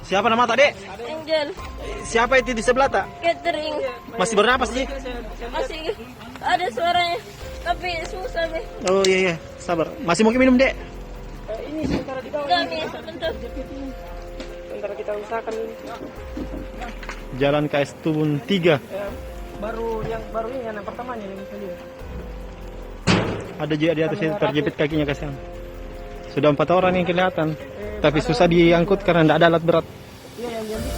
Siapa nama tak, Dek? Angel. Siapa itu di sebelah tak? Catering. Masih bernapas sih? Masih ada suaranya, tapi susah nih. Oh iya, sabar. Masih mungkin minum, Dek? Ini sementara di bawah. Enggak nih, sebentar. Sementara kita usahakan ini. Jalan KS Tubun 3. Ya, baru ini yang pertamanya yang bisa lihat. Ada juga di atas itu terjepit kakinya, kasihan. Sudah 4 orang yang kelihatan. Tapi susah diangkut karena tidak ada alat berat. Iya yang jadi.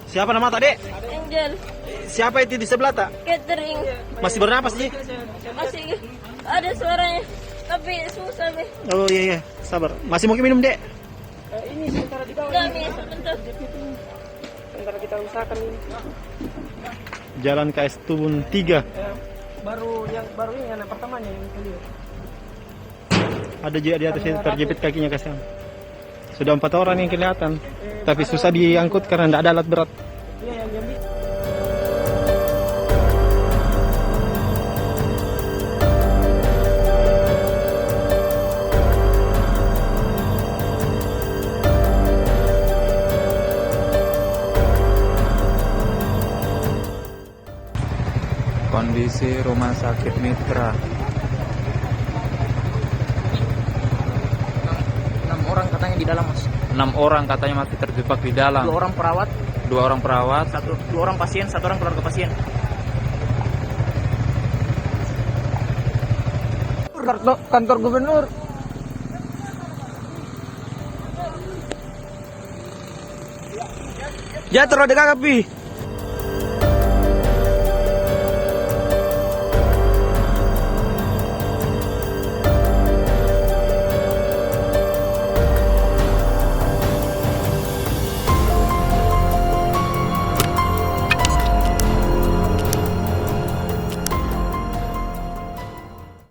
Siapa nama tak, Dek? Angel. Siapa itu di sebelah tak? Catering. Masih bernapas sih? Masih ada suaranya, tapi susah nih. Oh iya, sabar. Masih mungkin minum, Dek? Ini sementara di bawah. Enggak nih, sebentar. Sementara kita usahakan ini. Jalan KS Tubun 3. Ya, baru ini yang pertamanya yang bisa lihat. Ada juga di atas itu terjepit kakinya, kasihan. Sudah 4 orang yang kelihatan. Tapi susah diangkut karena tidak ada alat berat. Iya yang jadi. Kondisi rumah sakit Mitra. 6 orang katanya di dalam, Mas. 6 orang katanya masih terjebak di dalam. 2 orang perawat, 2 orang perawat. 2 orang pasien, 1 orang keluarga pasien. Kantor gubernur. Ya, terus ada kaki.